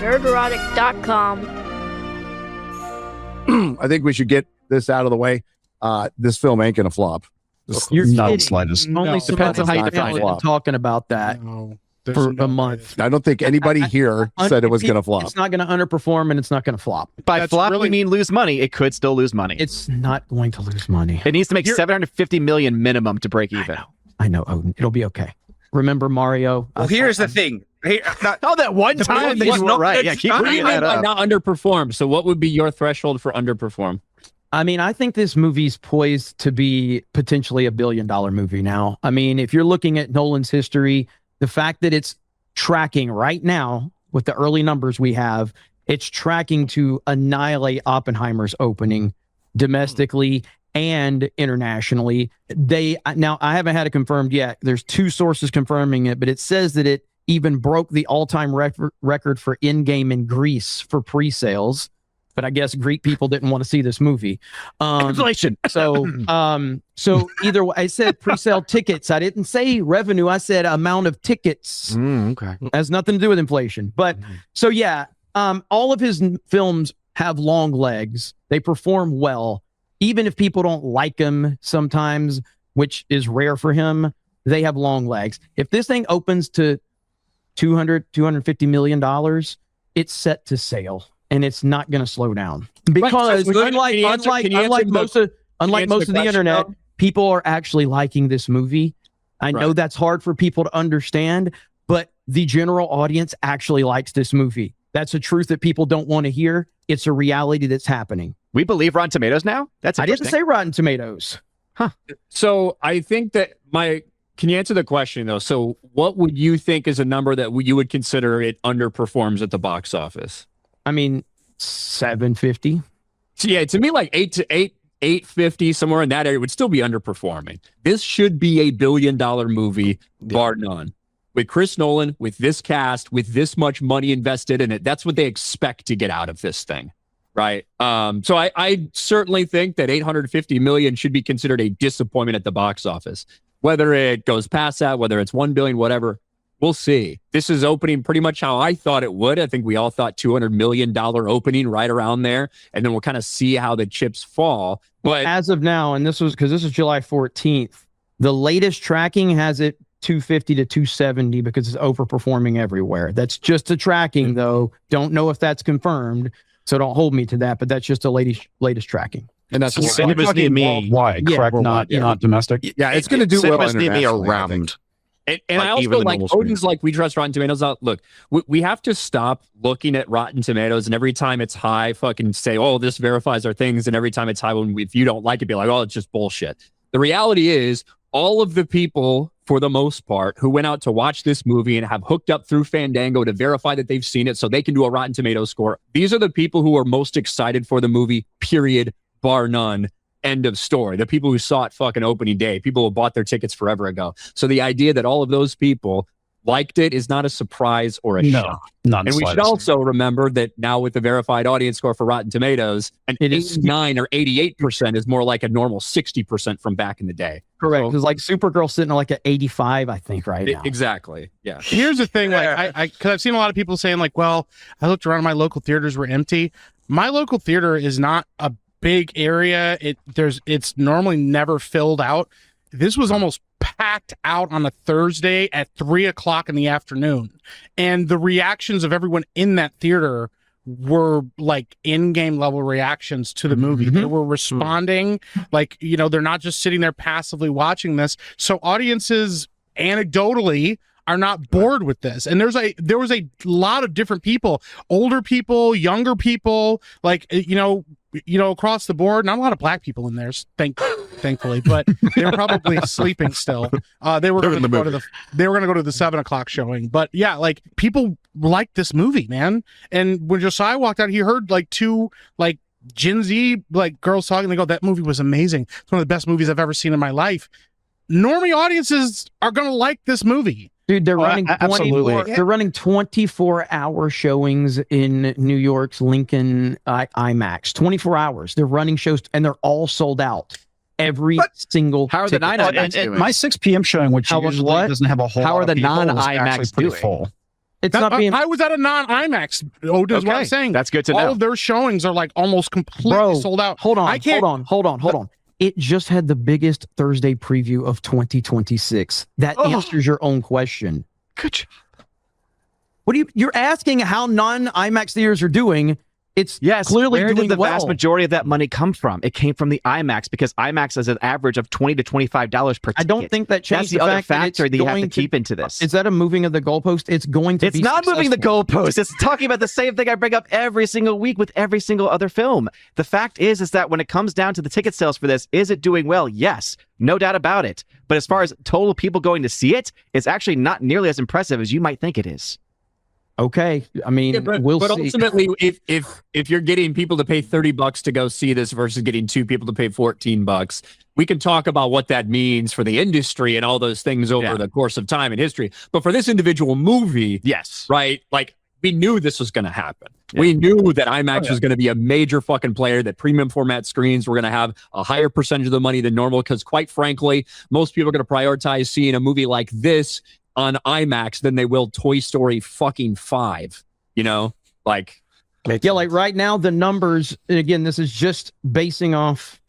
nerderotic.com. I think we should get this out of the way. This film ain't gonna flop. You're not kidding. the slightest. Only Depends on how you define been flop. talking about that for a month. I don't think anybody here said it was gonna flop. It's not going to underperform and it's not going to flop. By flop, we mean lose money. It could still lose money. It's not going to lose money. It needs to make $750 million minimum to break even. I know, Odin. It'll be okay. Remember Mario? Well, here's the thing. That one time that you were right. Yeah, keep bringing that up. Not underperform. So what would be your threshold for underperform? I mean, I think this movie's poised to be potentially a $1 billion movie now. I mean, if you're looking at Nolan's history, the fact that it's tracking right now with the early numbers we have, it's tracking to annihilate Oppenheimer's opening domestically and internationally. Now, I haven't had it confirmed yet. There's 2 sources confirming it, but it says that it even broke the all-time record for in-game in Greece for pre-sales. But I guess Greek people didn't want to see this movie. Inflation. So either way, I said pre-sale tickets. I didn't say revenue. I said amount of tickets. Okay. Has nothing to do with inflation. But so yeah, all of his films have long legs. They perform well, even if people don't like them sometimes, which is rare for him. They have long legs. If this thing opens to $250 million, it's set to sail. And it's not going to slow down because unlike most of the internet, people are actually liking this movie. I know that's hard for people to understand, but the general audience actually likes this movie. That's a truth that people don't want to hear. It's a reality that's happening. We believe Rotten Tomatoes now? I didn't say Rotten Tomatoes. Huh. So I think that can you answer the question though? So what would you think is a number that you would consider it underperforms at the box office? I mean, 750. So yeah, to me, like 850, somewhere in that area would still be underperforming. This should be a $1 billion movie, bar none. With Chris Nolan, with this cast, with this much money invested in it, that's what they expect to get out of this thing, right? So I certainly think that 850 million should be considered a disappointment at the box office. Whether it goes past that, whether it's 1 billion, whatever. We'll see. This is opening pretty much how I thought it would. I think we all thought $200 million opening right around there. And then we'll kind of see how the chips fall. But as of now, and this is July 14th, the latest tracking has it 250 to 270 because it's overperforming everywhere. That's just a tracking though. Don't know if that's confirmed. So don't hold me to that, but that's just the latest tracking. And that's cinemas near me. Why? Correct? Not domestic. Yeah, it's going to do well. Cinemas near me are round. And I also like Odin's like we trust Rotten Tomatoes. Look, we have to stop looking at Rotten Tomatoes and every time it's high, fucking say, oh, this verifies our things. And every time it's high, if you don't like it, be like, oh, it's just bullshit. The reality is all of the people, for the most part, who went out to watch this movie and have hooked up through Fandango to verify that they've seen it so they can do a Rotten Tomatoes score. These are the people who are most excited for the movie, period, bar none. End of story. The people who saw it fucking opening day, people who bought their tickets forever ago. So the idea that all of those people liked it is not a surprise or a shock. Not and we should also remember that now with the verified audience score for Rotten Tomatoes, an 89 or 88% is more like a normal 60% from back in the day. Correct. Because like Supergirl sitting at like an 85, I think, right now. Exactly. Yeah. Here's the thing, like because I've seen a lot of people saying like, well, I looked around, my local theaters were empty. My local theater is not a big area. It's normally never filled out. This was almost packed out on a Thursday at 3:00 in the afternoon, and the reactions of everyone in that theater were like in-game level reactions to the movie. They were responding, like, you know, they're not just sitting there passively watching this. So audiences anecdotally are not bored with this. And there was a lot of different people, older people, younger people, like, you know, across the board. Not a lot of black people in there, thankfully, but they were probably sleeping still. They were going to go to the 7:00 showing. But yeah, like people like this movie, man. And when Josiah walked out, he heard like 2 like Gen Z like girls talking. They go, "That movie was amazing. It's one of the best movies I've ever seen in my life." Normie audiences are going to like this movie. Dude, they're running 24-hour showings in New York's Lincoln IMAX. 24 hours. They're running shows, and they're all sold out. Every single. How are the non-IMAX doing? My 6 p.m. showing, which usually doesn't have a whole. How are lot the of people, non-IMAX is pretty doing? full. It's not being. I was at a non-IMAX. Odin is what I'm saying. That's good to know. All of their showings are like almost completely sold out. Hold on. It just had the biggest Thursday preview of 2026. That answers your own question. Good job. What do you're asking how non-IMAX theaters are doing? It's clearly where doing did the well. vast majority of that money come from? It came from the IMAX because IMAX is an average of $20 to $25 per ticket. I don't think that changes That's the other factor that you have to keep into this. Is that a moving of the goalpost? It's going to It's be not moving the successful. goalpost. It's talking about the same thing I bring up every single week with every single other film. The fact is that when it comes down to the ticket sales for this, is it doing well? Yes, no doubt about it. But as far as total people going to see it, it's actually not nearly as impressive as you might think it is. Okay, I mean, but see. ultimately, if you're getting people to pay $30 to go see this versus getting 2 people to pay $14, we can talk about what that means for the industry and all those things over the course of time and history. But for this individual movie, right? Like, we knew this was going to happen. Yeah. We knew that IMAX was going to be a major fucking player, that premium format screens were going to have a higher percentage of the money than normal, because quite frankly, most people are going to prioritize seeing a movie like this on IMAX than they will Toy Story fucking 5, you know? Like, like right now, the numbers, and again, this is just basing off,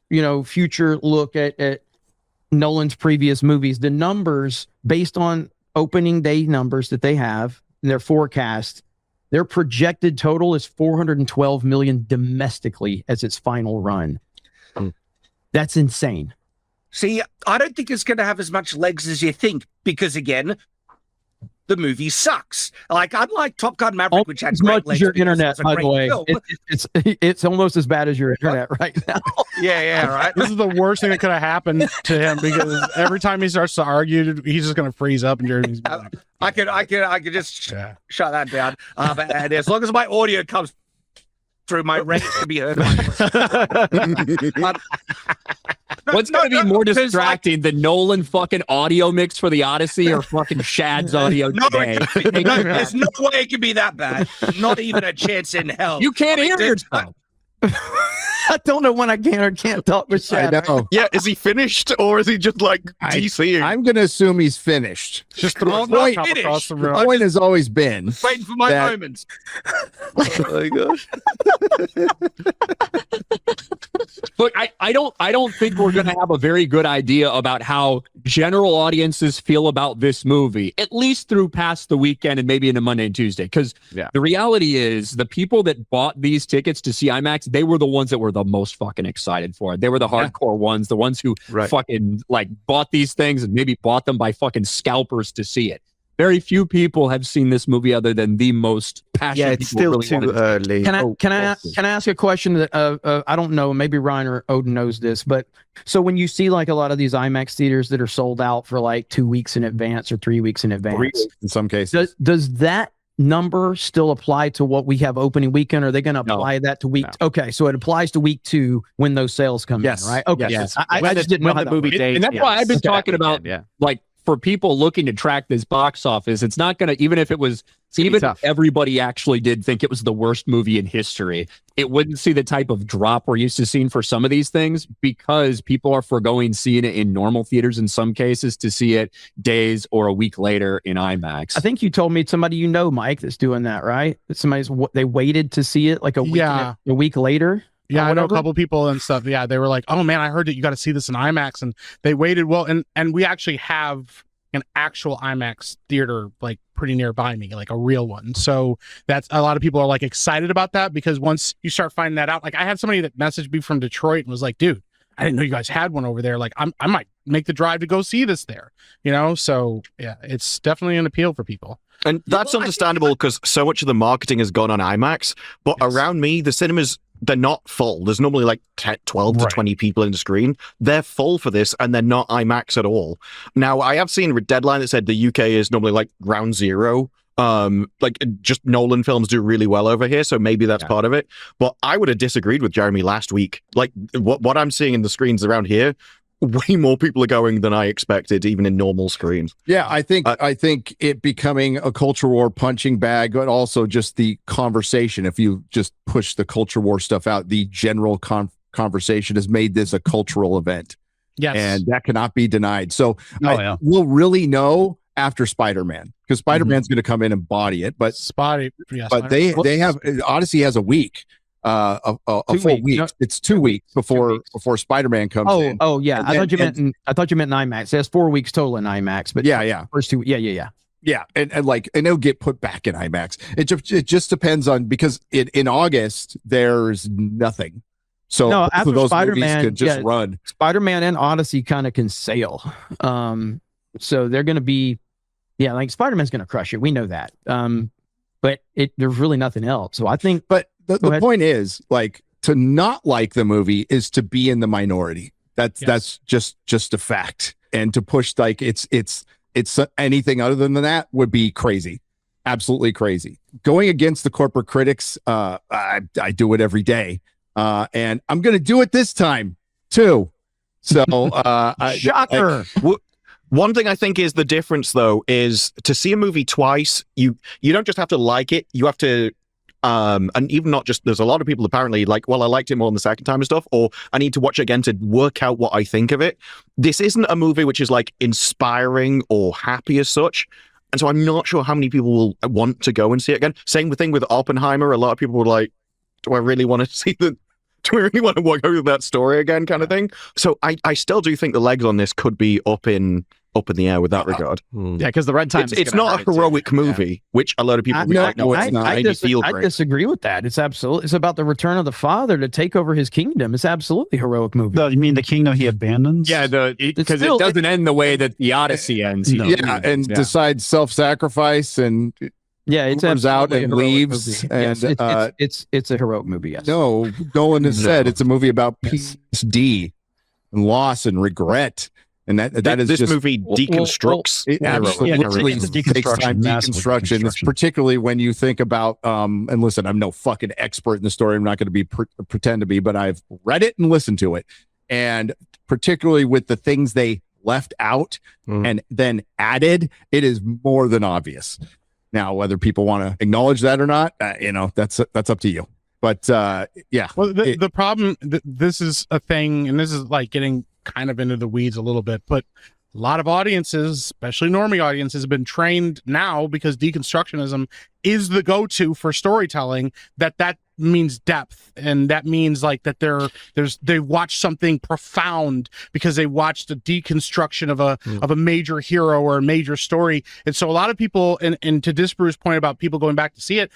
future look at Nolan's previous movies. The numbers, based on opening day numbers that they have, their forecast, their projected total is $412 million domestically as its final run. That's insane. See, I don't think it's going to have as much legs as you think, because again, the movie sucks. Like, unlike Top Gun Maverick, which had great legs, your internet, by the way, it's almost as bad as your internet right now. yeah, right. This is the worst thing that could have happened to him, because every time he starts to argue, he's just going to freeze up and Jeremy's I could just shut that down. But as long as my audio comes through, my range can be heard. What's going to be more distracting, the Nolan fucking audio mix for the Odyssey or fucking Shad's audio today? There's no way it can be that bad. Not even a chance in hell. You can't hear yourself. I don't know when I can or can't talk with Shad. I know. Yeah, is he finished, or is he just like DCing? I'm going to assume he's finished. Just throw a cup across the room. The point has always been waiting for my moments. Oh my gosh. Look, I don't think we're going to have a very good idea about how general audiences feel about this movie, at least through past the weekend and maybe into Monday and Tuesday. Because the reality is, the people that bought these tickets to see IMAX, they were the ones that were the most fucking excited for it. They were the hardcore ones, the ones who fucking like bought these things and maybe bought them by fucking scalpers to see it. Very few people have seen this movie other than the most passionate. Yeah, it's still too early. Can I ask a question that I don't know, maybe Ryan or Odin knows this, but so when you see like a lot of these IMAX theaters that are sold out for like 2 weeks in advance or 3 weeks in advance, 3 weeks in some cases, does that number still apply to what we have opening weekend? Or are they going to apply that to week? No. Okay, so it applies to week 2 when those sales come in, right? Okay, yes. I just didn't know how the movie date, and that's why I've been talking about like, for people looking to track this box office, it's not going to, even if everybody actually did think it was the worst movie in history, it wouldn't see the type of drop we're used to seeing for some of these things, because people are foregoing seeing it in normal theaters in some cases to see it days or a week later in IMAX. I think you told me somebody Mike, that's doing that, right? They waited to see it like a week later. Yeah, I know a couple people and stuff. Yeah, they were like, "Oh man, I heard that you got to see this in IMAX," and they waited. Well, and we actually have an actual IMAX theater like pretty nearby me, like a real one. So that's, a lot of people are like excited about that, because once you start finding that out, like I had somebody that messaged me from Detroit and was like, "Dude, I didn't know you guys had one over there. Like I might make the drive to go see this there." So yeah, it's definitely an appeal for people. And that's understandable, because so much of the marketing has gone on IMAX. But around me, the cinemas, they're not full. There's normally like 12 to 20 people in the screen. They're full for this, and they're not IMAX at all. Now, I have seen a deadline that said the UK is normally like ground zero. Like just Nolan films do really well over here, so maybe that's part of it. But I would have disagreed with Jeremy last week. Like what I'm seeing in the screens around here, way more people are going than I expected, even in normal screens. Yeah, I think it becoming a culture war punching bag, but also just the conversation. If you just push the culture war stuff out, the general conversation has made this a cultural event. Yes, and that cannot be denied. So we'll really know after Spider-Man, because Spider-Man's going to come in and body it, but they have Odyssey has a week, a full week. No, it's 2 weeks before Spider-Man comes in. Oh yeah, I thought you meant in IMAX. It has 4 weeks total in IMAX, but first 2, yeah, and like, and it'll get put back in IMAX. It just depends on, because in August there's nothing. So no, after those Spider-Man could just run. Spider-Man and Odyssey kind of can sail. So they're going to be, like Spider-Man's going to crush it. We know that. But there's really nothing else. So I think. But the point is, like, to not like the movie is to be in the minority. That's just a fact. And to push like it's anything other than that would be crazy. Absolutely crazy. Going against the corporate critics, I do it every day. And I'm going to do it this time too. So, shocker. One thing I think is the difference, though, is to see a movie twice, you don't just have to like it, you have to, and even not just, there's a lot of people apparently like, well, I liked it more than the second time and stuff, or I need to watch it again to work out what I think of it. This isn't a movie which is like inspiring or happy as such. And so I'm not sure how many people will want to go and see it again. Same thing with Oppenheimer. A lot of people were like, do I really want to see do we really want to go through that story again, kind of thing? So I still do think the legs on this could be up in the air with that regard. Yeah, because the red time. It's not a heroic movie, which a lot of people I disagree with that. It's about the return of the father to take over his kingdom. It's absolutely a heroic movie. You mean the kingdom he abandons? Yeah, because it doesn't end the way that the Odyssey ends. Decides self-sacrifice and. Yeah, it comes out and leaves, and it's a heroic movie. Yes. No, Nolan has said it's a movie about PSD and loss and regret, and that is this just, movie deconstructs. It absolutely takes time. Deconstruction. It's particularly when you think about and listen, I'm no fucking expert in the story. I'm not going to be pretend to be, but I've read it and listened to it, and particularly with the things they left out and then added, it is more than obvious. Now, whether people want to acknowledge that or not, that's up to you. But yeah. Well, the problem, this is a thing, and this is like getting kind of into the weeds a little bit, but a lot of audiences, especially normie audiences, have been trained now, because deconstructionism is the go-to for storytelling, that means depth, and that means like that they watch something profound because they watched a deconstruction of a major hero or a major story. And so a lot of people, and to Disbrew's point about people going back to see it,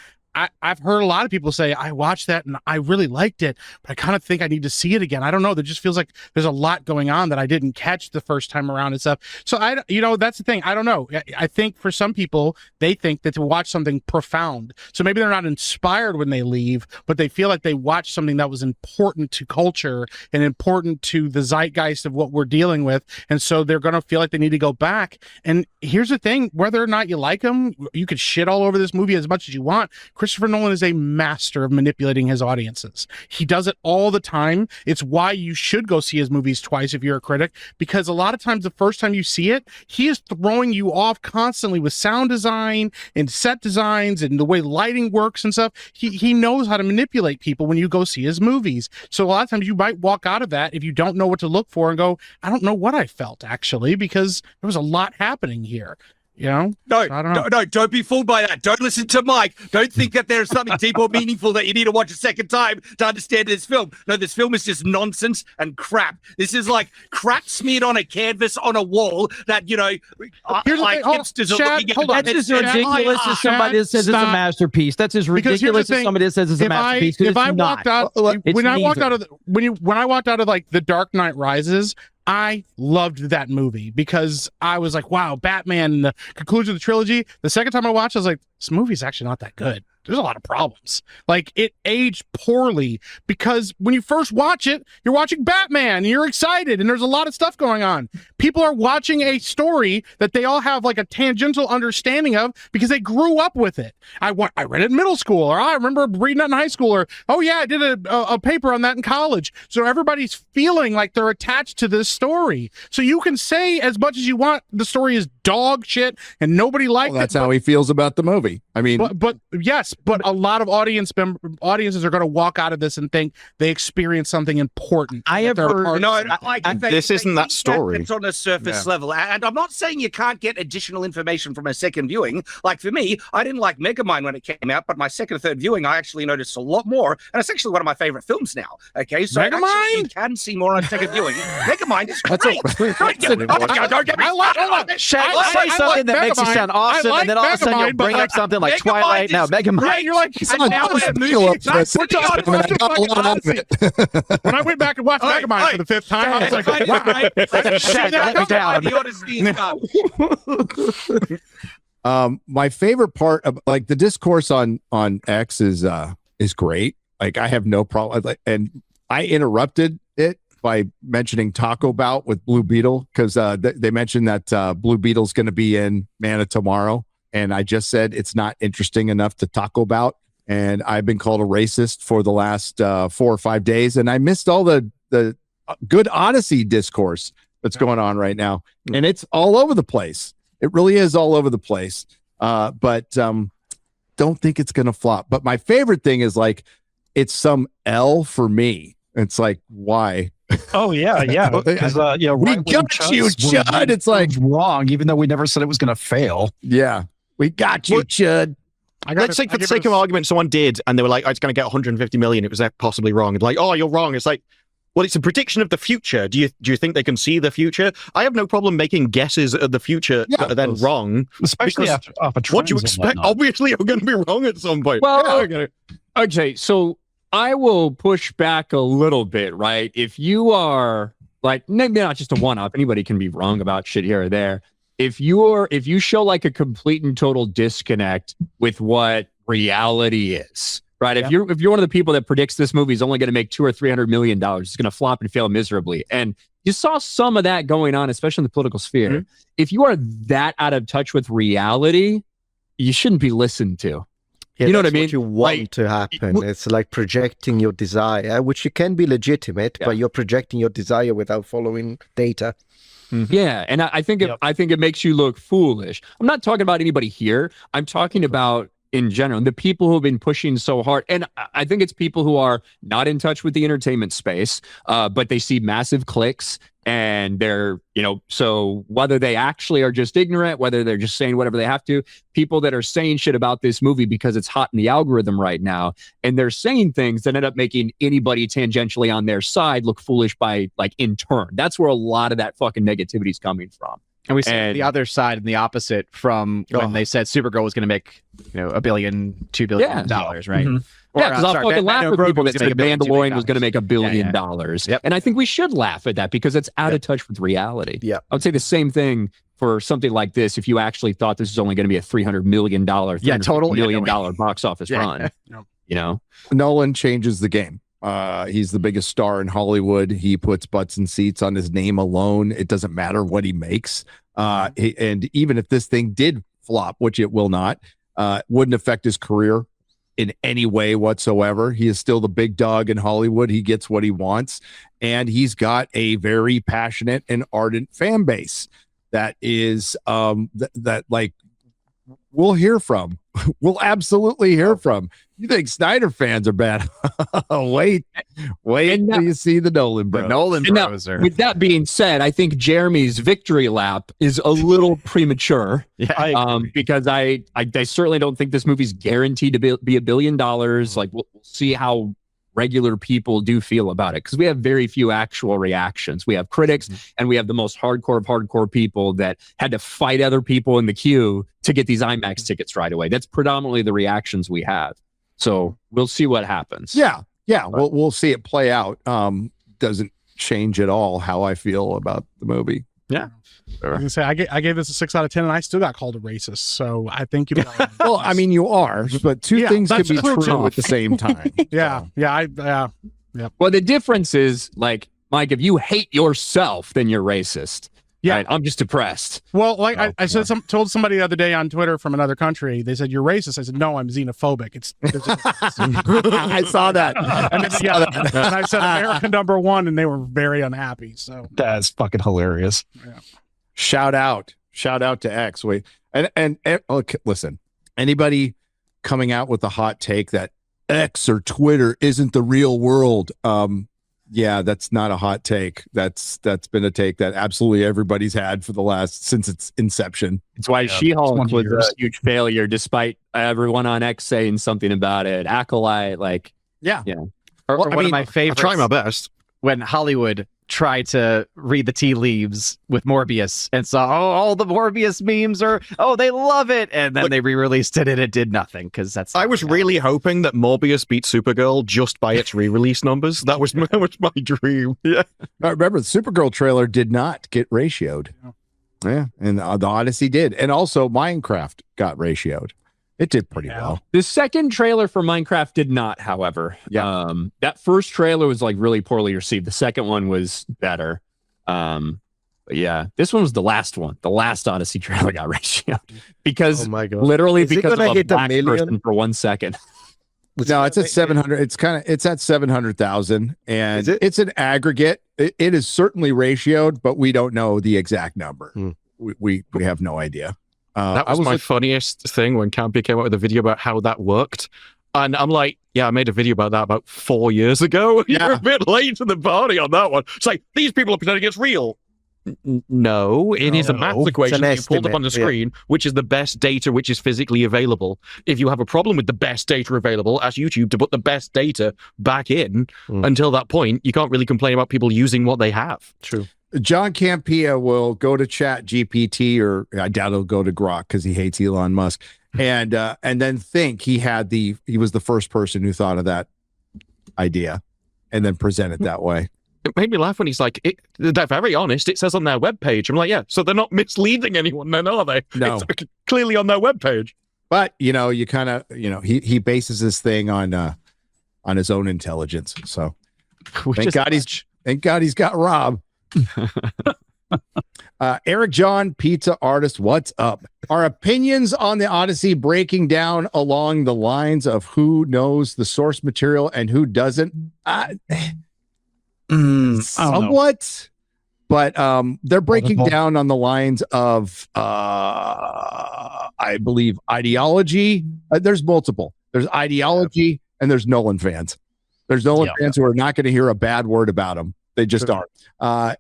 I've heard a lot of people say, I watched that and I really liked it, but I kind of think I need to see it again. I don't know. There just feels like there's a lot going on that I didn't catch the first time around and stuff. So that's the thing. I don't know. I think for some people, they think that to watch something profound. So maybe they're not inspired when they leave, but they feel like they watched something that was important to culture and important to the zeitgeist of what we're dealing with. And so they're going to feel like they need to go back. And here's the thing, whether or not you like them, you could shit all over this movie as much as you want. Christopher Nolan is a master of manipulating his audiences. He does it all the time. It's why you should go see his movies twice if you're a critic, because a lot of times the first time you see it, he is throwing you off constantly with sound design and set designs and the way lighting works and stuff. He knows how to manipulate people when you go see his movies. So a lot of times you might walk out of that if you don't know what to look for and go, I don't know what I felt actually, because there was a lot happening here. No, don't be fooled by that. Don't listen to Mike. Don't think that there's something deep or meaningful that you need to watch a second time to understand this film. No, this film is just nonsense and crap. This is like crap smeared on a canvas on a wall that, hipsters are looking at. That's as ridiculous as somebody that says it's a masterpiece. That's as ridiculous as somebody that says it's a masterpiece. When I walked out of like The Dark Knight Rises, I loved that movie because I was like, wow, Batman, the conclusion of the trilogy. The second time I watched, I was like, this movie's actually not that good. There's a lot of problems. Like, it aged poorly because when you first watch it, you're watching Batman and you're excited and there's a lot of stuff going on. People are watching a story that they all have like a tangential understanding of because they grew up with it. I read it in middle school, or I remember reading it in high school, or, oh yeah, I did a paper on that in college. So everybody's feeling like they're attached to this story. So you can say as much as you want the story is dog shit and nobody liked That's it. how he feels about the movie. I mean, but yes, but a lot of audiences are going to walk out of this and think they experienced something important. I have heard. This isn't that story. It's on a surface level, and I'm not saying you can't get additional information from a second viewing. Like for me, I didn't like Megamind when it came out, but my second or third viewing, I actually noticed a lot more, and it's actually one of my favorite films now. Okay, so actually you can see more on second viewing. Megamind is great. Don't get me. Say something that makes you sound awesome, and then all of a sudden you'll bring up something like Twilight. Now, Megamind. You're like, when I went back and watched Megamind for the 5th time, I was like, wow. My favorite part of like the discourse on X is great. Like I have no problem, and I interrupted it by mentioning Taco Bout with Blue Beetle because they mentioned that Blue Beetle's going to be in Man of Tomorrow, and I just said it's not interesting enough to Taco Bout, and I've been called a racist for the last 4 or 5 days, and I missed all the good Odyssey discourse that's going on right now, and it's all over the place. It really is all over the place, but don't think it's going to flop. But my favorite thing is like it's some L for me. It's like why? Oh yeah. Because we got you, Chud. It's like wrong, even though we never said it was going to fail. Yeah, we got you, Chud. Let's say for the sake of argument, someone did, and they were like, "Oh, it's going to get 150 million." It was possibly wrong. It's like, "Oh, you're wrong." It's like, well, it's a prediction of the future. Do you think they can see the future? I have no problem making guesses of the future that are then wrong, especially after what do you expect? Obviously, you're going to be wrong at some point. Well, okay, so I will push back a little bit, right? If you are like, maybe not just a one-off, anybody can be wrong about shit here or there. If you show like a complete and total disconnect with what reality is, right? If you're one of the people that predicts this movie is only going to make $200 or $300 million, it's going to flop and fail miserably. And you saw some of that going on, especially in the political sphere. Mm-hmm. If you are that out of touch with reality, you shouldn't be listened to. Yeah, you know what I mean? What you want to happen. It's like projecting your desire, which you can be legitimate, but you're projecting your desire without following data. Mm-hmm. Yeah, and I think it makes you look foolish. I'm not talking about anybody here. I'm talking about in general, the people who have been pushing so hard. And I think it's people who are not in touch with the entertainment space, but they see massive clicks and they're, so whether they actually are just ignorant, whether they're just saying whatever they have to, people that are saying shit about this movie because it's hot in the algorithm right now. And they're saying things that end up making anybody tangentially on their side look foolish by in turn. That's where a lot of that fucking negativity is coming from. And we see the other side and the opposite from when they said Supergirl was going to make, $1 billion, $2 billion, right? Mm-hmm. Yeah, because I'll fucking laugh at people that said Mandalorian was going to make $1 billion. Yep. And I think we should laugh at that because it's out of touch with reality. Yeah. I would say the same thing for something like this if you actually thought this was only going to be a $300 million, $300 million box office run. Nolan changes the game. He's the biggest star in Hollywood. He puts butts and seats on his name alone. It doesn't matter what he makes. And even if this thing did flop, which it will not, wouldn't affect his career in any way whatsoever. He is still the big dog in Hollywood. He gets what he wants, and he's got a very passionate and ardent fan base that is that we'll hear from. We'll absolutely hear from. You think Snyder fans are bad? Wait till you see the Nolan bros. The Nolan bros. With that being said, I think Jeremy's victory lap is a little premature. Because I certainly don't think this movie's guaranteed to be $1 billion. We'll see how regular people do feel about it because we have very few actual reactions. We have critics and we have the most hardcore of hardcore people that had to fight other people in the queue to get these IMAX tickets right away. That's predominantly the reactions we have. So we'll see what happens. Yeah. We'll see it play out. Doesn't change at all how I feel about the movie. Yeah. I was gonna say I gave this a 6 out of 10, and I still got called a racist. So I think you. Well, I mean, you are, but two things can be true at the same time. Yeah. Well, the difference is, Mike, if you hate yourself, then you're racist. Yeah, right? I'm just depressed. Well, I said told somebody the other day on Twitter from another country. They said you're racist. I said no, I'm xenophobic. I saw that. And I said American #1, and they were very unhappy. So that's fucking hilarious. Yeah. Shout out Shout out to X. Wait, and okay, listen, anybody coming out with a hot take that X or Twitter isn't the real world, yeah, that's not a hot take. That's been a take that absolutely everybody's had for the last since its inception. It's why She-Hulk was a huge failure, despite everyone on X saying something about it. Acolyte, like, yeah. Or one of my favorites. I try my best. When Hollywood tried to read the tea leaves with Morbius and saw, all the Morbius memes they love it, and then they re-released it and it did nothing because that's. I was really hoping that Morbius beat Supergirl just by its re-release numbers. That was my dream. Yeah. I remember the Supergirl trailer did not get ratioed. Yeah, and the Odyssey did, and also Minecraft got ratioed. It did pretty well. The second trailer for Minecraft did not, however. Yeah. That first trailer was like really poorly received. The second one was better. But yeah, this one was the last one. The last Odyssey trailer got ratioed because literally because of a black person for 1 second. No, it's at 700. It's at 700,000, and it's an aggregate. It is certainly ratioed, but we don't know the exact number. We have no idea. That was my funniest thing when Campy came out with a video about how that worked. And I'm like, yeah, I made a video about that about 4 years ago. Yeah. You're a bit late to the party on that one. It's like, these people are pretending it's real. No, it is a math equation that you pulled up on the screen, which is the best data which is physically available. If you have a problem with the best data available, ask YouTube to put the best data back in. Until that point, you can't really complain about people using what they have. True. John Campea will go to Chat GPT, or I doubt he'll go to Grok because he hates Elon Musk, and then think he was the first person who thought of that idea, and then present it that way. It made me laugh when he's like, they're very honest. It says on their webpage. I'm like, yeah, so they're not misleading anyone then, are they? No. It's clearly on their webpage. But, you kind of, he bases his thing on his own intelligence. So thank God he's got Rob. Eric John, pizza artist, what's up? Our opinions on the Odyssey breaking down along the lines of who knows the source material and who doesn't. Somewhat, but they're breaking down on the lines of I believe ideology. There's multiple. There's ideology and there's Nolan fans. There's Nolan fans who are not going to hear a bad word about him. They just aren't.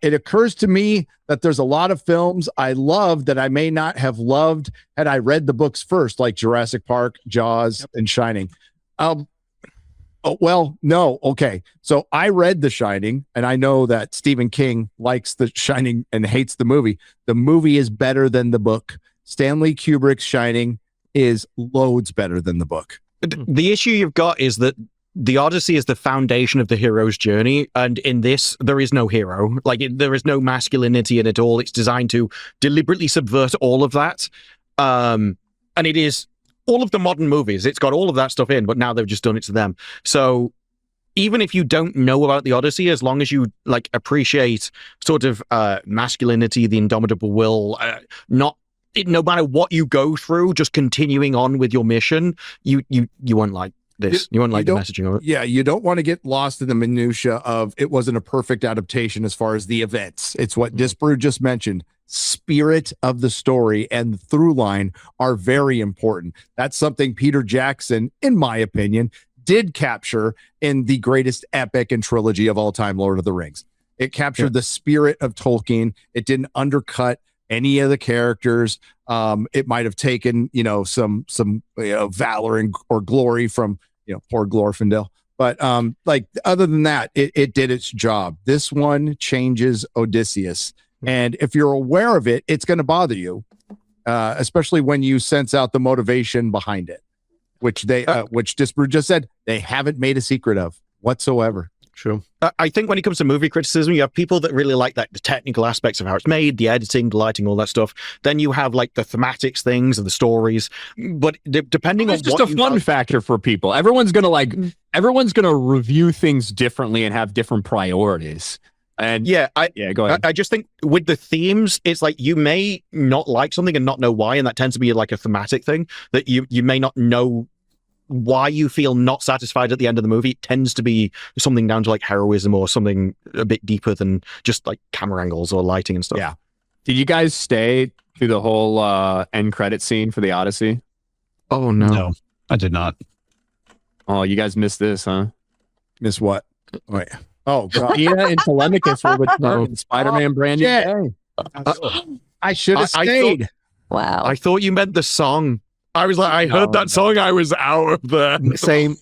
It occurs to me that there's a lot of films I love that I may not have loved had I read the books first, like Jurassic Park, Jaws, and Shining. Oh, well, no. Okay. So I read The Shining, and I know that Stephen King likes The Shining and hates the movie. The movie is better than the book. Stanley Kubrick's Shining is loads better than the book. The issue you've got is that the Odyssey is the foundation of the hero's journey, and in this, there is no hero. There is no masculinity in it all. It's designed to deliberately subvert all of that. And it is all of the modern movies. It's got all of that stuff in, but now they've just done it to them. So even if you don't know about the Odyssey, as long as you appreciate sort of masculinity, the indomitable will, no matter what you go through, just continuing on with your mission, you won't like this. You won't like the messaging of it. Yeah, you don't want to get lost in the minutia of it wasn't a perfect adaptation as far as the events. It's what Disbrew just mentioned. Spirit of the story and the through line are very important. That's something Peter Jackson, in my opinion, did capture in the greatest epic and trilogy of all time, Lord of the Rings. It captured the spirit of Tolkien. It didn't undercut any of the characters. It might have taken, some valor or glory from, poor Glorfindel. But other than that, it did its job. This one changes Odysseus. And if you're aware of it, it's going to bother you, especially when you sense out the motivation behind it, which Disbrew just said they haven't made a secret of whatsoever. True. I think when it comes to movie criticism, you have people that really like the technical aspects of how it's made, the editing, the lighting, all that stuff. Then you have the thematics things and the stories. But depending on it's just a fun factor for people. Everyone's gonna review things differently and have different priorities. And go ahead. I just think with the themes, it's you may not like something and not know why, and that tends to be a thematic thing that you may not know why you feel not satisfied at the end of the movie. It tends to be something down to heroism or something a bit deeper than just camera angles or lighting and stuff. Yeah. Did you guys stay through the whole end credit scene for the Odyssey? Oh no. No, I did not. Oh, you guys missed this, huh? Miss what? Wait. Oh, God. Tina and Telemachus will return in Spider-Man Brand New shit. Day. I should have I stayed. Wow. I thought you meant the song. I was like, I heard that song. I was out of there. Same.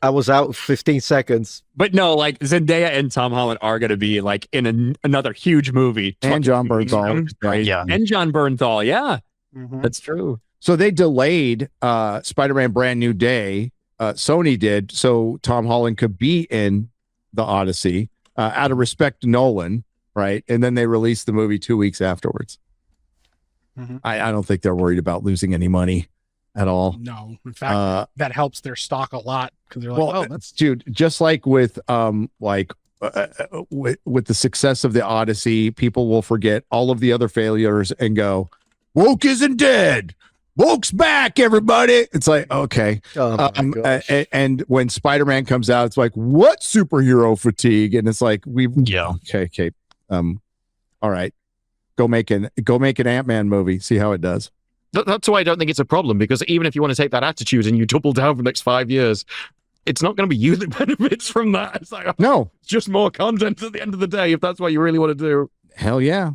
I was out 15 seconds. But no, like Zendaya and Tom Holland are going to be like in another huge movie. And John Bernthal. Yeah. And John Bernthal. Yeah, Mhm. that's true. So they delayed Spider-Man Brand New Day. Sony did, so Tom Holland could be in the Odyssey out of respect to Nolan, right? And then they released the movie 2 weeks afterwards. Mhm. I don't think they're worried about losing any money at all. No, in fact, that helps their stock a lot because they're like, Well, oh, that's dude, just like with with the success of the Odyssey, people will forget all of the other failures and go, woke isn't dead. Woke's back, everybody. It's like, okay. Oh my gosh. And when Spider-Man comes out, it's like, what superhero fatigue? And it's like, okay. All right. Go make an Ant-Man movie. See how it does. That's why I don't think it's a problem, because even if you want to take that attitude and you double down for the next 5 years, it's not going to be you that benefits from that. It's like, No. it's just more content at the end of the day, if that's what you really want to do. Hell yeah.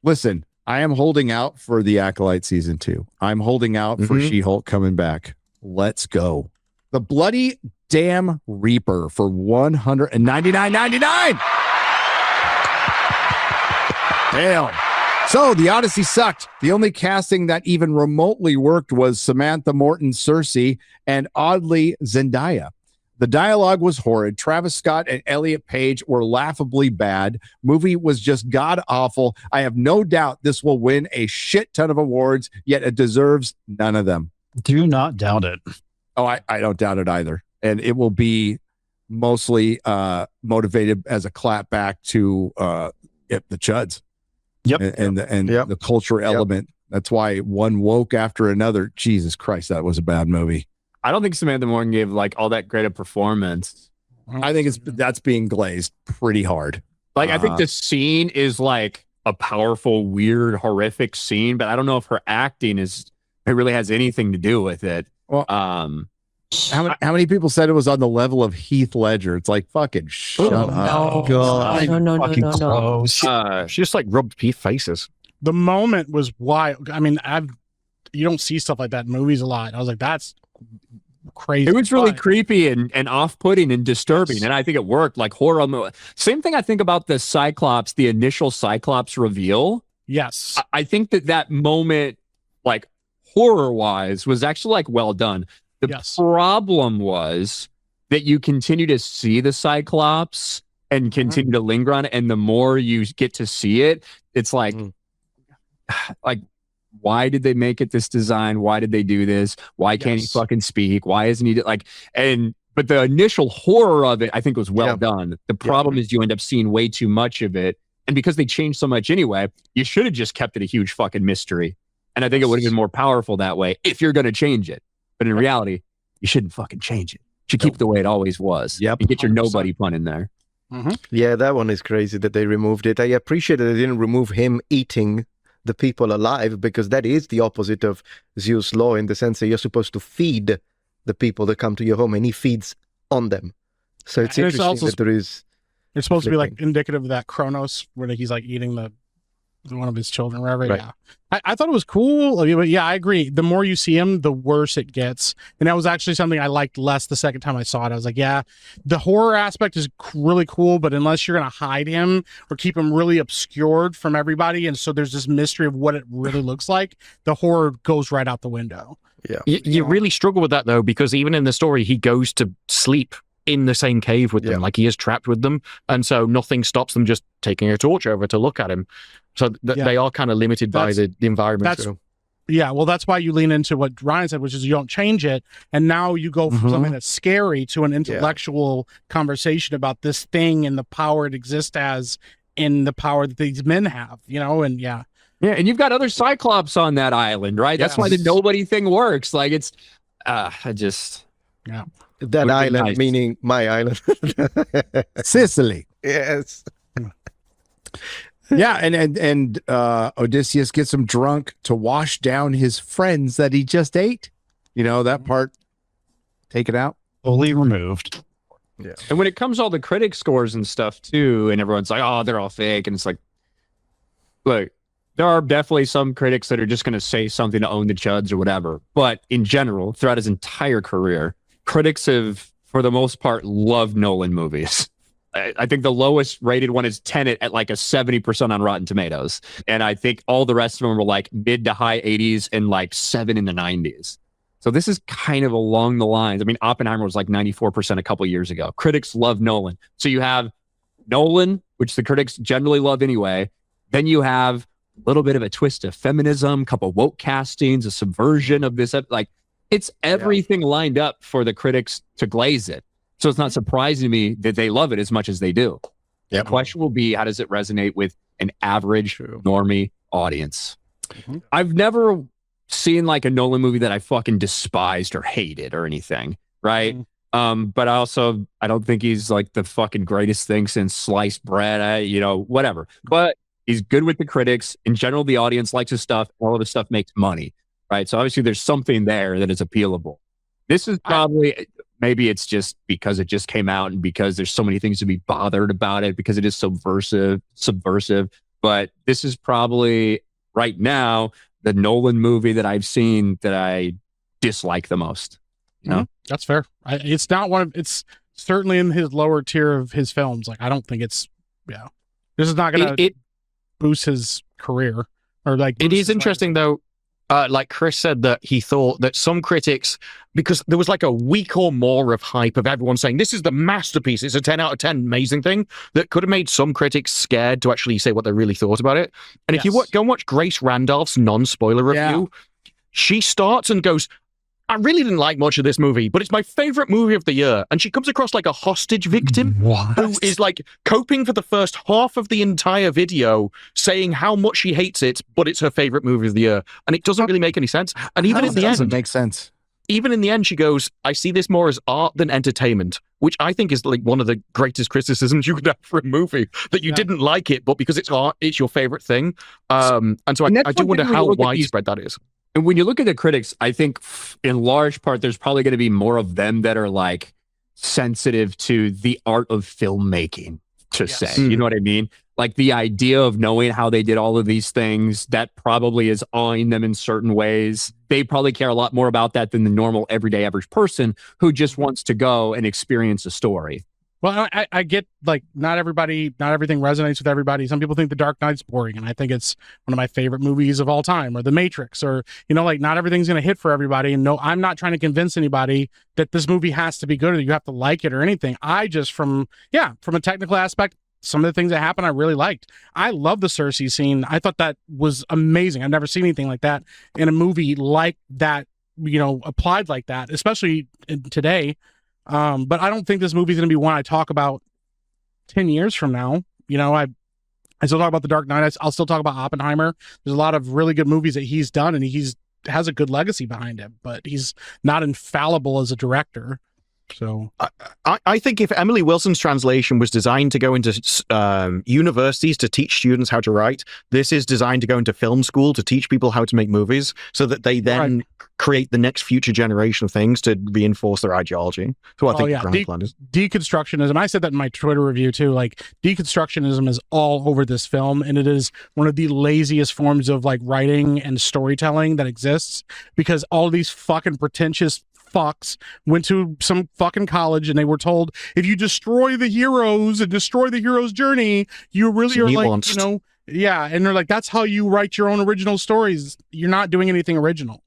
Listen, I am holding out for the Acolyte season 2. I'm holding out for She-Hulk coming back. Let's go. The Bloody Damn Reaper for $199.99. Damn. So the Odyssey sucked. The only casting that even remotely worked was Samantha Morton Cersei and oddly Zendaya. The dialogue was horrid. Travis Scott and Elliot Page were laughably bad. Movie was just god awful. I have no doubt this will win a shit ton of awards, yet it deserves none of them. Do not doubt it. Oh, I don't doubt it either. And it will be mostly motivated as a clapback to the Chuds. Yep. And the culture element. That's why one woke after another. Jesus Christ, that was a bad movie. I don't think Samantha Morton gave like all that great a performance. I think that's being glazed pretty hard. Like, I think the scene is like a powerful, weird, horrific scene, but I don't know if her acting it really has anything to do with it. Well, how many people said it was on the level of Heath Ledger? It's like, fucking shut up. No. Close. She just like rubbed faces. the moment was wild. I mean, you don't see stuff like that in movies a lot. I was like, that's crazy. It was really creepy and off-putting and disturbing, and I think it worked. Like horror movie. Same thing I think about the Cyclops, the initial Cyclops reveal. Yes, I think that moment, like horror-wise, was actually like well done. The problem was that you continue to see the Cyclops and continue to linger on it, and the more you get to see it, it's like, like, why did they make it this design? Why did they do this? Why can't he fucking speak? Why isn't he like? But the initial horror of it, I think, was well done. The problem is you end up seeing way too much of it, and because they changed so much anyway, you should have just kept it a huge fucking mystery. And I think it would have been more powerful that way if you're going to change it. But in reality, you shouldn't fucking change it. You should keep it the way it always was. Yep. And get your nobody pun in there. Yeah, that one is crazy that they removed it. I appreciate that they didn't remove him eating the people alive, because that is the opposite of Zeus' law, in the sense that you're supposed to feed the people that come to your home, and he feeds on them. So it's interesting that there is... It's supposed to be like indicative of that Kronos, where he's like eating the one of his children, wherever. Right. Yeah, I thought it was cool. But yeah, I agree. The more you see him, the worse it gets. And that was actually something I liked less the second time I saw it. I was like, yeah, the horror aspect is really cool, but unless you're going to hide him or keep him really obscured from everybody, and so there's this mystery of what it really looks like, the horror goes right out the window. Yeah, you really struggle with that though, because even in the story, he goes to sleep in the same cave with them, like he is trapped with them, and so nothing stops them just taking a torch over to look at him. So they are kind of limited by the environment. Yeah, well, that's why you lean into what Ryan said, which is you don't change it, and now you go from something that's scary to an intellectual conversation about this thing and the power it exists as, in the power that these men have, and yeah, and you've got other Cyclops on that island, right? That's why the nobody thing works. Like it's, that island, meaning my island. Sicily. Yes. Yeah, and Odysseus gets him drunk to wash down his friends that he just ate. You know, that part, take it out. Fully removed. Yeah. And when it comes to all the critic scores and stuff too, and everyone's like, oh, they're all fake. And it's like, look, there are definitely some critics that are just going to say something to own the chuds or whatever. But in general, throughout his entire career, critics have, for the most part, loved Nolan movies. I think the lowest rated one is Tenet at like a 70% on Rotten Tomatoes. And I think all the rest of them were like mid to high 80s and like 7 in the 90s. So this is kind of along the lines. I mean, Oppenheimer was like 94% a couple years ago. Critics love Nolan. So you have Nolan, which the critics generally love anyway. Then you have a little bit of a twist of feminism, a couple woke castings, a subversion of this. Like, it's everything lined up for the critics to glaze it. So it's not surprising to me that they love it as much as they do. The question will be, how does it resonate with an average normie audience? I've never seen like a Nolan movie that I fucking despised or hated or anything, right? But I don't think he's like the fucking greatest thing since sliced bread, whatever. But he's good with the critics. In general, the audience likes his stuff. All of his stuff makes money, right? So obviously there's something there that is appealable. This is probably, maybe it's just because it just came out and because there's so many things to be bothered about it, because it is subversive. But this is probably right now the Nolan movie that I've seen that I dislike the most. You know? That's fair. It's not it's certainly in his lower tier of his films. Like, I don't think this is not going to boost his career or like. It is interesting though. Like Chris said, that he thought that some critics, because there was like a week or more of hype of everyone saying this is the masterpiece, it's a 10 out of 10 amazing thing, that could have made some critics scared to actually say what they really thought about it. And if you go and watch Grace Randolph's non-spoiler review, she starts and goes, I really didn't like much of this movie, but it's my favorite movie of the year. And she comes across like a hostage victim who is like coping for the first half of the entire video, saying how much she hates it, but it's her favorite movie of the year. And it doesn't really make any sense. And even in the end, doesn't make sense. Even in the end, she goes, I see this more as art than entertainment, which I think is like one of the greatest criticisms you could have for a movie, that you didn't like it, but because it's art, it's your favorite thing. And so I do wonder how widespread that is. And when you look at the critics, I think in large part, there's probably going to be more of them that are like sensitive to the art of filmmaking, to say, you know what I mean? Like the idea of knowing how they did all of these things, that probably is awing them in certain ways. They probably care a lot more about that than the normal everyday average person who just wants to go and experience a story. Well, I get like not everything resonates with everybody. Some people think The Dark Knight's boring, and I think it's one of my favorite movies of all time, or The Matrix, or, like not everything's going to hit for everybody. And no, I'm not trying to convince anybody that this movie has to be good or you have to like it or anything. I just, from a technical aspect, some of the things that happened, I really liked. I love the Cersei scene. I thought that was amazing. I've never seen anything like that in a movie like that, applied like that, especially today. But I don't think this movie is going to be one I talk about 10 years from now. I still talk about The Dark Knight. I'll still talk about Oppenheimer. There's a lot of really good movies that he's done, and has a good legacy behind him, but he's not infallible as a director. So I think if Emily Wilson's translation was designed to go into universities to teach students how to write, this is designed to go into film school to teach people how to make movies, so that they then create the next future generation of things to reinforce their ideology. So I think the grand plan is deconstructionism. I said that in my Twitter review too. Like, deconstructionism is all over this film, and it is one of the laziest forms of like writing and storytelling that exists, because all these fucking pretentious fucks went to some fucking college and they were told, if you destroy the heroes and destroy the hero's journey, you really are like, and they're like, that's how you write your own original stories. You're not doing anything original.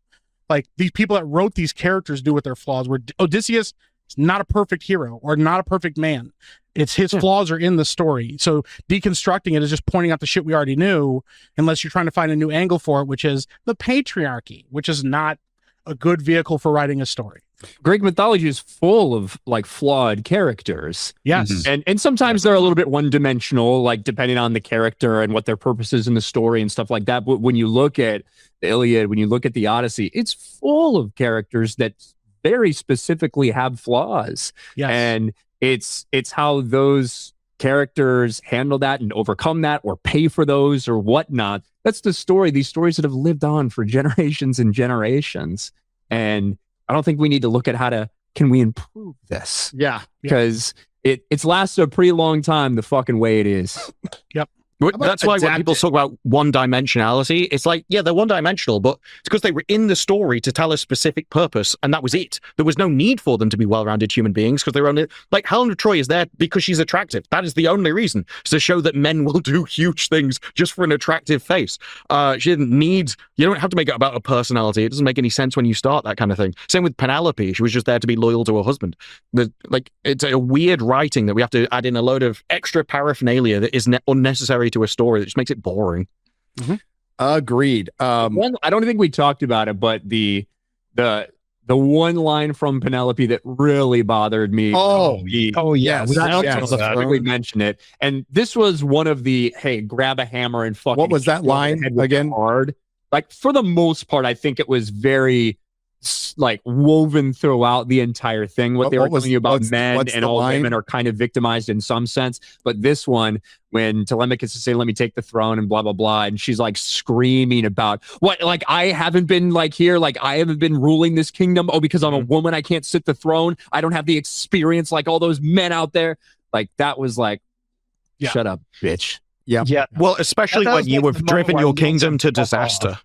Like, these people that wrote these characters do with their flaws, where Odysseus is not a perfect hero or not a perfect man. It's his flaws are in the story. So deconstructing it is just pointing out the shit we already knew, unless you're trying to find a new angle for it, which is the patriarchy, which is not a good vehicle for writing a story. Greek mythology is full of like flawed characters. Yes. And sometimes they're a little bit one-dimensional, like depending on the character and what their purpose is in the story and stuff like that. But when you look at the Iliad, when you look at the Odyssey, it's full of characters that very specifically have flaws. Yes. And it's how those characters handle that and overcome that or pay for those or whatnot. That's the story. These stories that have lived on for generations and generations. And I don't think we need to look at can we improve this? Yeah. Because it's lasted a pretty long time the fucking way it is. Yep. That's why when people talk about one-dimensionality, it's like, yeah, they're one-dimensional, but it's because they were in the story to tell a specific purpose, and that was it. There was no need for them to be well-rounded human beings, because they were only... Like, Helen of Troy is there because she's attractive. That is the only reason. It's to show that men will do huge things just for an attractive face. She didn't need... You don't have to make it about a personality. It doesn't make any sense when you start that kind of thing. Same with Penelope. She was just there to be loyal to her husband. It's a weird writing that we have to add in a load of extra paraphernalia that is unnecessary to a story that just makes it boring. Mm-hmm. Agreed. I don't think we talked about it, but the one line from Penelope that really bothered me. Yeah. I don't think we mentioned it. And this was one of the, hey, grab a hammer and fucking... What was that line again? Hard. Like, for the most part, I think it was very like woven throughout the entire thing. What they were telling you about men and all women are kind of victimized in some sense. But this one, when Telemachus is saying, let me take the throne and blah, blah, blah. And she's like screaming about what, like, I haven't been like here. Like, I haven't been ruling this kingdom. Oh, because I'm a woman, I can't sit the throne. I don't have the experience like all those men out there. Like, that was like, shut up, bitch. Yeah. Well, especially when you have driven your kingdom to disaster.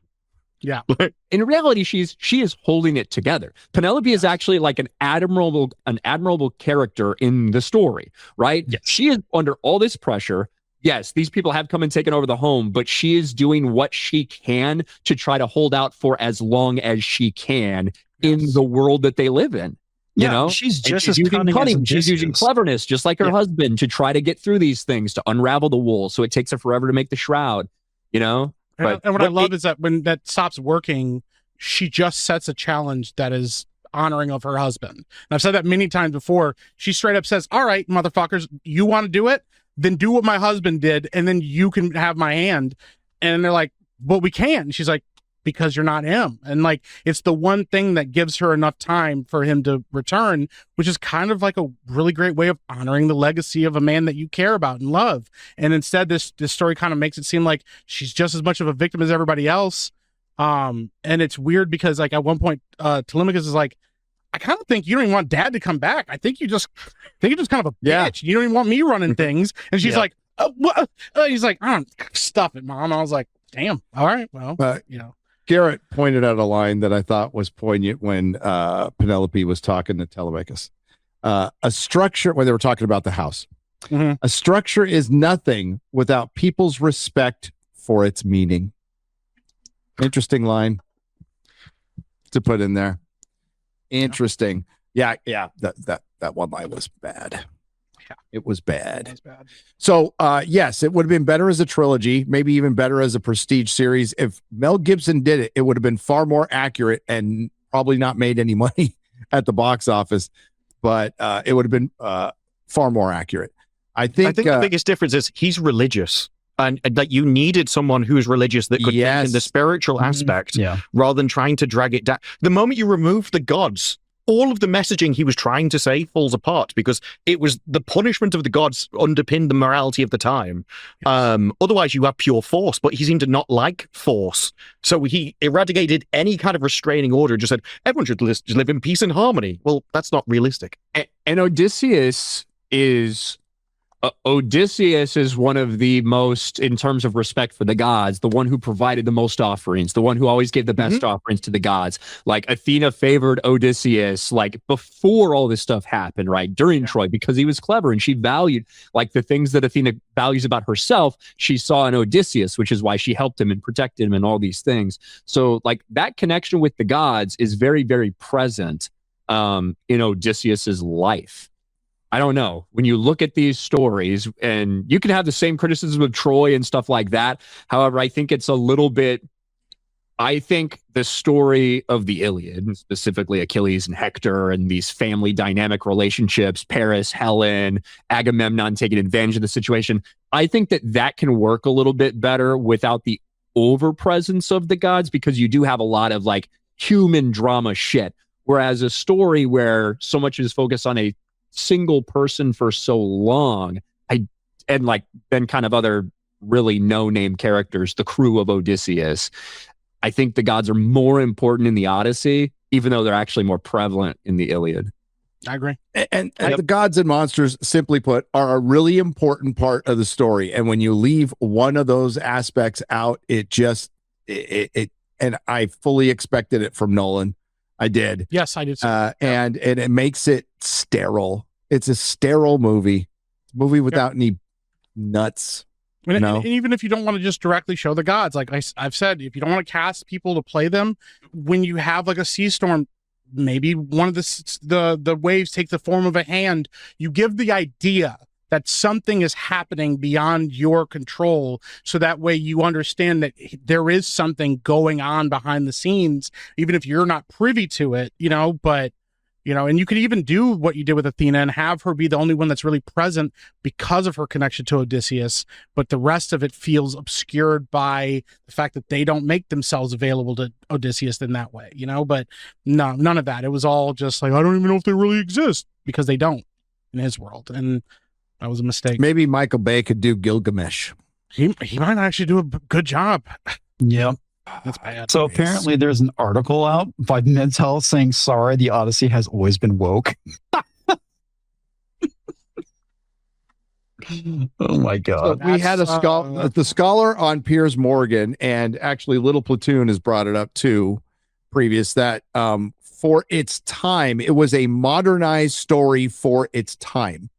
Yeah. In reality, she is holding it together. Penelope is actually like an admirable character in the story, right? Yes. She is under all this pressure. Yes, these people have come and taken over the home, but she is doing what she can to try to hold out for as long as she can in the world that they live in. You know, she's just as cunning. She's using cleverness, just like her husband, to try to get through these things, to unravel the wool. So it takes her forever to make the shroud, you know? And what I love is that when that stops working, she just sets a challenge that is honoring of her husband. And I've said that many times before. She straight up says, all right, motherfuckers, you want to do it? Then do what my husband did, and then you can have my hand. And they're like, well, we can. She's like, because you're not him. And like, it's the one thing that gives her enough time for him to return, which is kind of like a really great way of honoring the legacy of a man that you care about and love. And instead, this story kind of makes it seem like she's just as much of a victim as everybody else. And it's weird because like at one point, Telemachus is like, I kind of think you don't even want dad to come back. I think you're just kind of a bitch. You don't even want me running things. And she's like, he's like, stuff it, mom. I was like, damn. All right. Well, you know. Garrett pointed out a line that I thought was poignant when Penelope was talking to Telemachus. A structure, when they were talking about the house, a structure is nothing without people's respect for its meaning. Interesting line to put in there. Interesting. Yeah. That one line was bad. Yeah, it was bad. So, yes, it would have been better as a trilogy, maybe even better as a prestige series. If Mel Gibson did it, it would have been far more accurate and probably not made any money at the box office, but it would have been far more accurate. I think the biggest difference is he's religious. And that you needed someone who's religious that could think in the spiritual aspect rather than trying to drag it down. The moment you remove the gods, all of the messaging he was trying to say falls apart because it was the punishment of the gods underpinned the morality of the time. Otherwise, you have pure force, but he seemed to not like force. So he eradicated any kind of restraining order and just said, everyone should live in peace and harmony. Well, that's not realistic. And Odysseus is one of the most, in terms of respect for the gods, the one who provided the most offerings, the one who always gave the best offerings to the gods. Like Athena favored Odysseus, like before all this stuff happened, right? During Troy, because he was clever and she valued like the things that Athena values about herself, she saw in Odysseus, which is why she helped him and protected him and all these things. So like that connection with the gods is very, very present in Odysseus's life. I don't know. When you look at these stories, and you can have the same criticism of Troy and stuff like that. However, I think it's a little bit, I think the story of the Iliad, and specifically Achilles and Hector and these family dynamic relationships, Paris, Helen, Agamemnon taking advantage of the situation, I think that can work a little bit better without the overpresence of the gods, because you do have a lot of like human drama shit. Whereas a story where so much is focused on a single person for so long, and like then kind of other really no-name characters, the crew of Odysseus. I think the gods are more important in the Odyssey, even though they're actually more prevalent in the Iliad. I agree. And the gods and monsters, simply put, are a really important part of the story. And when you leave one of those aspects out, it just and I fully expected it from Nolan. I did. Yes, I did. And it makes it sterile. It's a sterile movie. Movie without any nuts. And even if you don't want to just directly show the gods, like I've said, if you don't want to cast people to play them, when you have like a sea storm, maybe one of the waves take the form of a hand. You give the idea that something is happening beyond your control, so that way you understand that there is something going on behind the scenes, even if you're not privy to it, but and you could even do what you did with Athena and have her be the only one that's really present because of her connection to Odysseus, but the rest of it feels obscured by the fact that they don't make themselves available to Odysseus in that way, but no, none of that. It was all just like, I don't even know if they really exist, because they don't in his world. And that was a mistake. Maybe Michael Bay could do Gilgamesh. He might actually do a good job. Yeah. That's bad. So apparently there's an article out by Mintel saying, sorry, the Odyssey has always been woke. Oh my God. So we had the scholar on Piers Morgan, and actually Little Platoon has brought it up too, previous, that for its time, it was a modernized story for its time.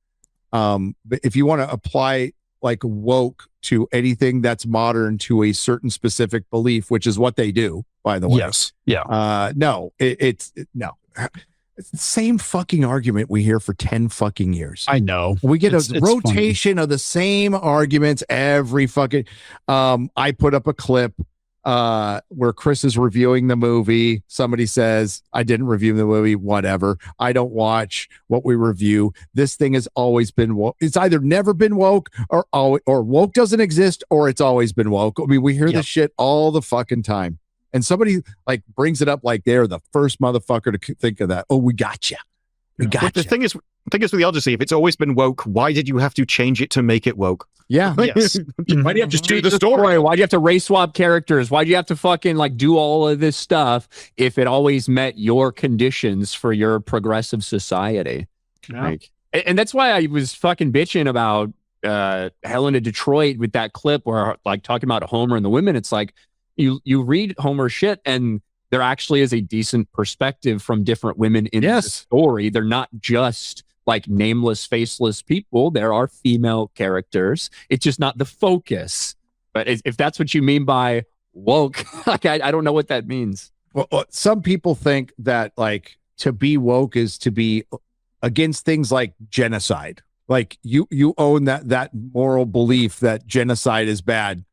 But if you want to apply like woke to anything that's modern to a certain specific belief, which is what they do, by the way. Yes. Yeah. No, it's the same fucking argument we hear for 10 fucking years. I know. We get a rotation of the same arguments every fucking, I put up a clip where Chris is reviewing the movie. Somebody says, I didn't review the movie, whatever. I don't watch what we review. This thing has always been woke. It's either never been woke or woke doesn't exist, or it's always been woke. I mean, we hear this shit all the fucking time. And somebody like brings it up like they're the first motherfucker to think of that. Oh, we got you. We got you. The thing is with the Odyssey, if it's always been woke, why did you have to change it to make it woke? Yeah. Yes. Why do you have to do the story? Why do you have to race swap characters? Why do you have to fucking like do all of this stuff if it always met your conditions for your progressive society? Yeah. Like, and that's why I was fucking bitching about Helen of Detroit with that clip where like talking about Homer and the women. It's like you read Homer's shit and there actually is a decent perspective from different women in the story. They're not just like nameless, faceless people. There are female characters. It's just not the focus. But if that's what you mean by woke, like I don't know what that means. Well, some people think that like to be woke is to be against things like genocide. Like you own that moral belief that genocide is bad.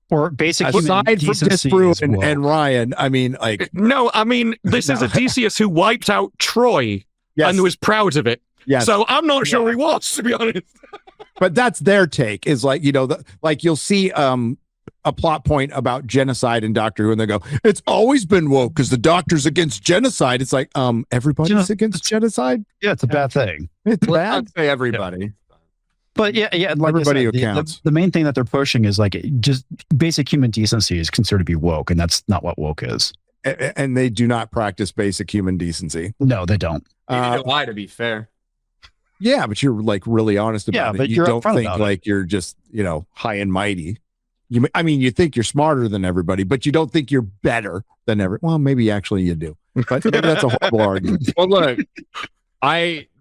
Or basically, aside from Disprue and Ryan, I mean, like no, I mean this is Odysseus who wiped out Troy and was proud of it. Yes. So I'm not sure he was, to be honest. But that's their take. Is like like you'll see a plot point about genocide in Doctor Who, and they go, "It's always been woke because the Doctor's against genocide." It's like everybody's against genocide. Yeah, it's a bad thing. It's bad. I'd say everybody. Yeah. But yeah, like everybody said, who counts. The main thing that they're pushing is like just basic human decency is considered to be woke, and that's not what woke is. And they do not practice basic human decency. No, they don't. You don't lie, to be fair. Yeah, but you're like really honest about it. But you don't think like you're just high and mighty. You think you're smarter than everybody, but you don't think you're better than well, maybe actually you do. But that's a horrible argument. Well, look,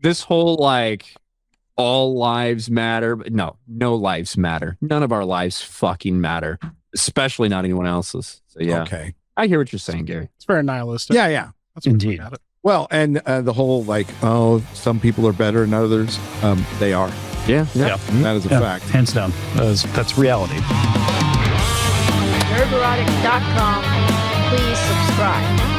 this whole like all lives matter, but no lives matter. None of our lives fucking matter, especially not anyone else's. So yeah, okay, I hear what you're saying, Gary. It's very nihilistic. Yeah, that's indeed. Well, and the whole like, some people are better than others. They are. Yeah. That is a fact. Hands down. That's reality. Nerderotic.com. Please subscribe.